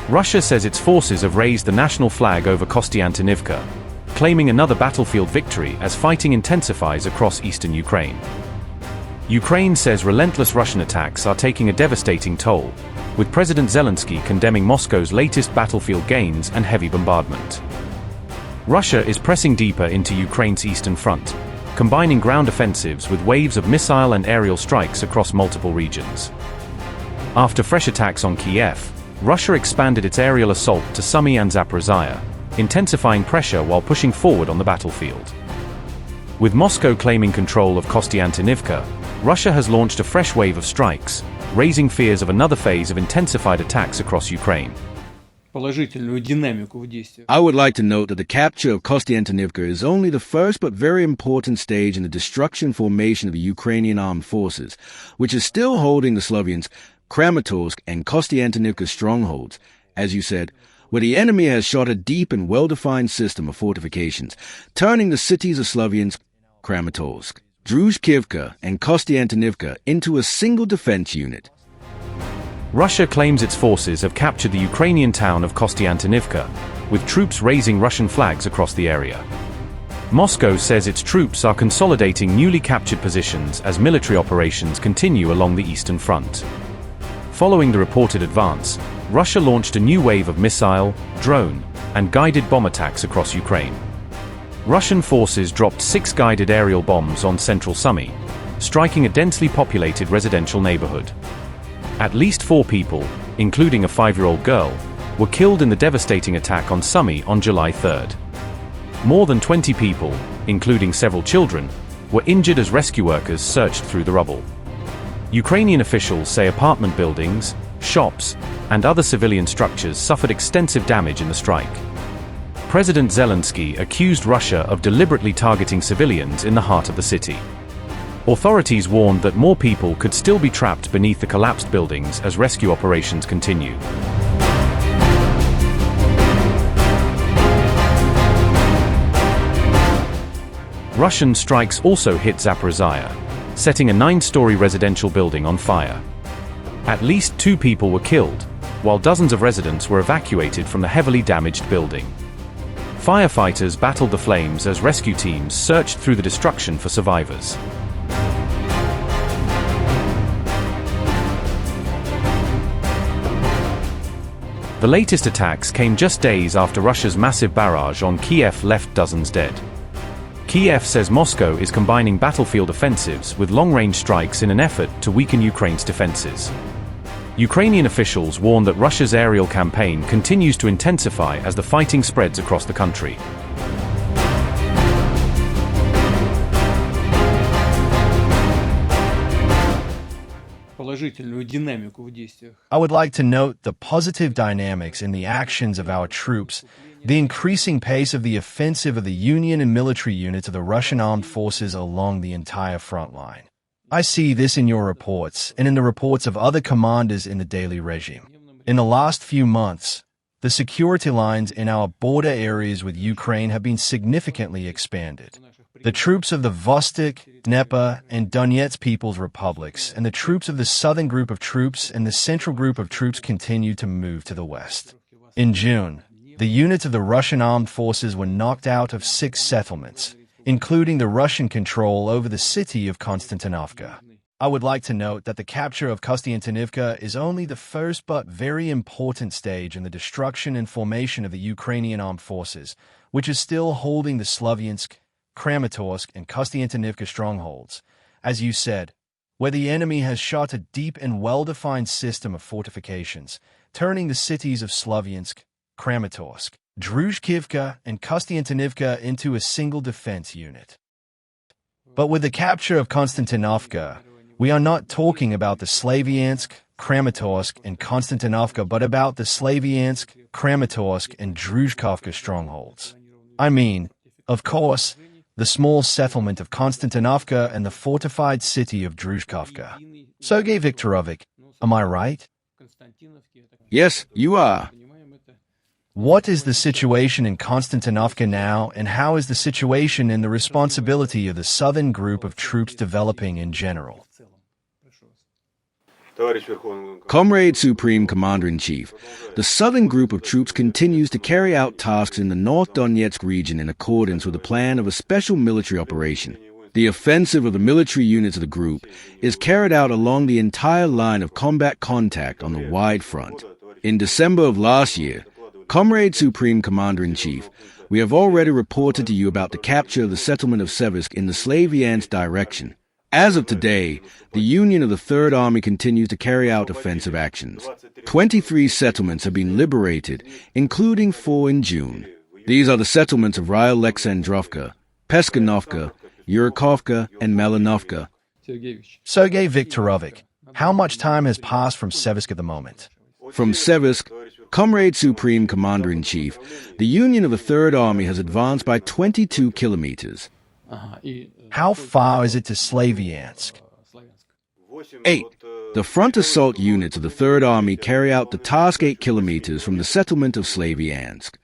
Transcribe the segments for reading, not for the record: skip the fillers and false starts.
Russia says its forces have raised the national flag over Kostyantynivka, claiming another battlefield victory as fighting intensifies across eastern Ukraine. Ukraine says relentless Russian attacks are taking a devastating toll, with President Zelensky condemning Moscow's latest battlefield gains and heavy bombardment. Russia is pressing deeper into Ukraine's eastern front, combining ground offensives with waves of missile and aerial strikes across multiple regions. After fresh attacks on Kiev, Russia expanded its aerial assault to Sumy and Zaporizhzhia, intensifying pressure while pushing forward on the battlefield. With Moscow claiming control of Kostyantynivka, Russia has launched a fresh wave of strikes, raising fears of another phase of intensified attacks across Ukraine. I would like to note that the capture of Kostyantynivka is only the first but very important stage in the destruction formation of the Ukrainian armed forces, which is still holding the Sloviansk, Kramatorsk, and Kostyantynivka strongholds, as you said, where the enemy has shot a deep and well-defined system of fortifications, turning the cities of Sloviansk, Kramatorsk, Druzhkivka, and Kostyantynivka into a single defense unit. Russia claims its forces have captured the Ukrainian town of Kostyantynivka, with troops raising Russian flags across the area. Moscow says its troops are consolidating newly captured positions as military operations continue along the eastern front. Following the reported advance, Russia launched a new wave of missile, drone, and guided bomb attacks across Ukraine. Russian forces dropped 6 guided aerial bombs on central Sumy, striking a densely populated residential neighborhood. At least 4 people, including a 5-year-old girl, were killed in the devastating attack on Sumy on July 3rd. More than 20 people, including several children, were injured as rescue workers searched through the rubble. Ukrainian officials say apartment buildings, shops, and other civilian structures suffered extensive damage in the strike. President Zelensky accused Russia of deliberately targeting civilians in the heart of the city. Authorities warned that more people could still be trapped beneath the collapsed buildings as rescue operations continue. Russian strikes also hit Zaporizhzhia, setting a 9-story residential building on fire. At least 2 people were killed, while dozens of residents were evacuated from the heavily damaged building. Firefighters battled the flames as rescue teams searched through the destruction for survivors. The latest attacks came just days after Russia's massive barrage on Kiev left dozens dead. Kiev says Moscow is combining battlefield offensives with long-range strikes in an effort to weaken Ukraine's defenses. Ukrainian officials warn that Russia's aerial campaign continues to intensify as the fighting spreads across the country. I would like to note the positive dynamics in the actions of our troops, the increasing pace of the offensive of the Union and military units of the Russian armed forces along the entire front line. I see this in your reports and in the reports of other commanders in the daily regime. In the last few months, the security lines in our border areas with Ukraine have been significantly expanded. The troops of the Vostok, Dnieper, and Donetsk People's Republics and the troops of the southern group of troops and the central group of troops continue to move to the west. In June, the units of the Russian armed forces were knocked out of 6 settlements, including the Russian control over the city of Kostyantynivka. I would like to note that the capture of Kostyantynivka is only the first but very important stage in the destruction and formation of the Ukrainian armed forces, which is still holding the Sloviansk, Kramatorsk, and Kostyantynivka strongholds, as you said, where the enemy has shot a deep and well-defined system of fortifications, turning the cities of Sloviansk, Kramatorsk, Druzhkivka, and Kostyantynivka into a single defense unit. But with the capture of Kostyantynivka, we are not talking about the Slaviansk, Kramatorsk, and Kostyantynivka, but about the Slaviansk, Kramatorsk, and Druzhkivka strongholds. I mean, of course, the small settlement of Kostyantynivka and the fortified city of Druzhkivka. Sergei Viktorovich, am I right? Yes, you are. What is the situation in Kostyantynivka now, and how is the situation and the responsibility of the southern group of troops developing in general? Comrade Supreme Commander-in-Chief, the southern group of troops continues to carry out tasks in the North Donetsk region in accordance with the plan of a special military operation. The offensive of the military units of the group is carried out along the entire line of combat contact on the wide front. In December of last year, Comrade Supreme Commander-in-Chief, we have already reported to you about the capture of the settlement of Seversk in the Slavyansk direction. As of today, the Union of the Third Army continues to carry out offensive actions. 23 settlements have been liberated, including 4 in June. These are the settlements of Ryalexandrovka, Peskanovka, Yurikovka, and Malinovka. Sergei Viktorovich, how much time has passed from Seversk at the moment? From Seversk, Comrade Supreme Commander-in-Chief, the Union of the Third Army has advanced by 22 kilometers. How far is it to Slavyansk? 8. The front assault units of the Third Army carry out the task 8 kilometers from the settlement of Slavyansk.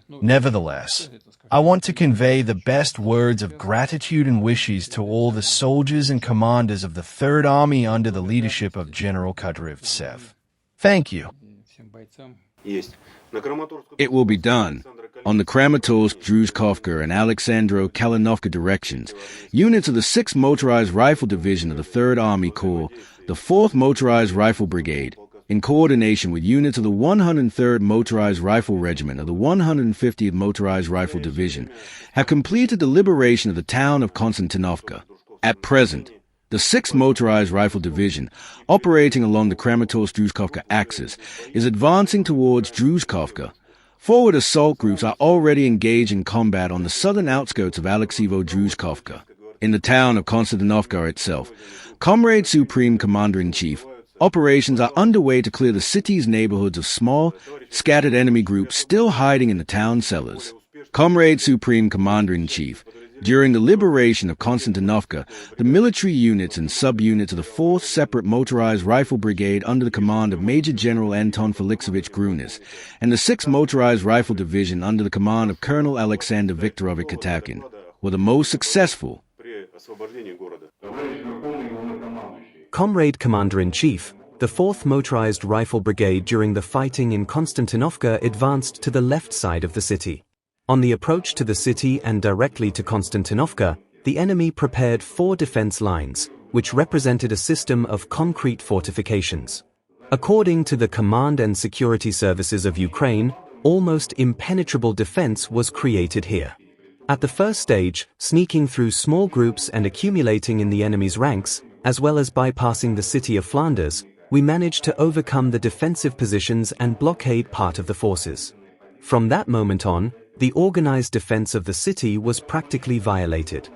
Nevertheless, I want to convey the best words of gratitude and wishes to all the soldiers and commanders of the Third Army under the leadership of General Kadyrov. Thank you. It will be done. On the Kramatorsk-Druzhkovka and Alexandro-Kalinovka directions, units of the 6th Motorized Rifle Division of the 3rd Army Corps, the 4th Motorized Rifle Brigade, in coordination with units of the 103rd Motorized Rifle Regiment of the 150th Motorized Rifle Division, have completed the liberation of the town of Kostyantynivka. At present, the 6th Motorized Rifle Division, operating along the Kramatorsk-Druzhkovka axis, is advancing towards Druzhkovka. Forward assault groups are already engaged in combat on the southern outskirts of Alexeyevo-Druzhkovka. In the town of Kostyantynivka itself, Comrade Supreme Commander-in-Chief, operations are underway to clear the city's neighborhoods of small, scattered enemy groups still hiding in the town cellars. Comrade Supreme Commander-in-Chief, during the liberation of Kostyantynivka, the military units and subunits of the 4th Separate Motorized Rifle Brigade under the command of Major General Anton Felixovich Grunis and the 6th Motorized Rifle Division under the command of Colonel Alexander Viktorovich Katakin were the most successful. Comrade Commander-in-Chief, the 4th Motorized Rifle Brigade during the fighting in Kostyantynivka advanced to the left side of the city. On the approach to the city and directly to Kostyantynivka, the enemy prepared 4 defense lines, which represented a system of concrete fortifications. According to the Command and Security Services of Ukraine, almost impenetrable defense was created here. At the first stage, sneaking through small groups and accumulating in the enemy's ranks, as well as bypassing the city of Flanders, we managed to overcome the defensive positions and blockade part of the forces. From that moment on, the organized defense of the city was practically violated.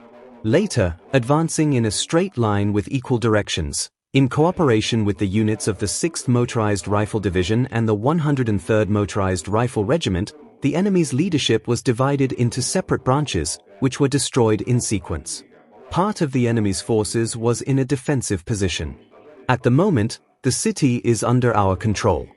Later, advancing in a straight line with equal directions, in cooperation with the units of the 6th Motorized Rifle Division and the 103rd Motorized Rifle Regiment, the enemy's leadership was divided into separate branches, which were destroyed in sequence. Part of the enemy's forces was in a defensive position. At the moment, the city is under our control.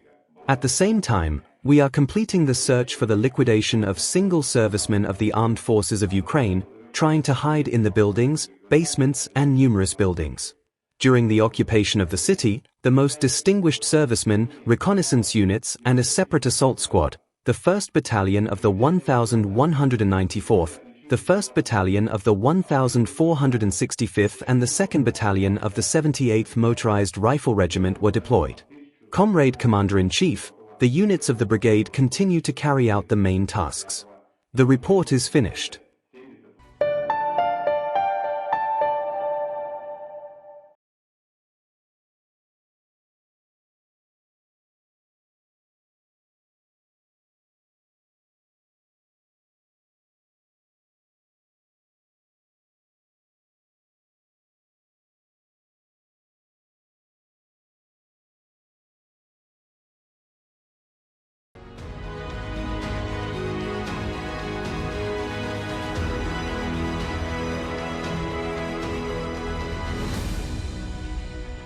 At the same time, we are completing the search for the liquidation of single servicemen of the armed forces of Ukraine, trying to hide in the buildings, basements, and numerous buildings. During the occupation of the city, the most distinguished servicemen, reconnaissance units, and a separate assault squad, the 1st Battalion of the 1194th, the 1st Battalion of the 1465th, and the 2nd Battalion of the 78th Motorized Rifle Regiment were deployed. Comrade Commander-in-Chief, the units of the brigade continue to carry out the main tasks. The report is finished.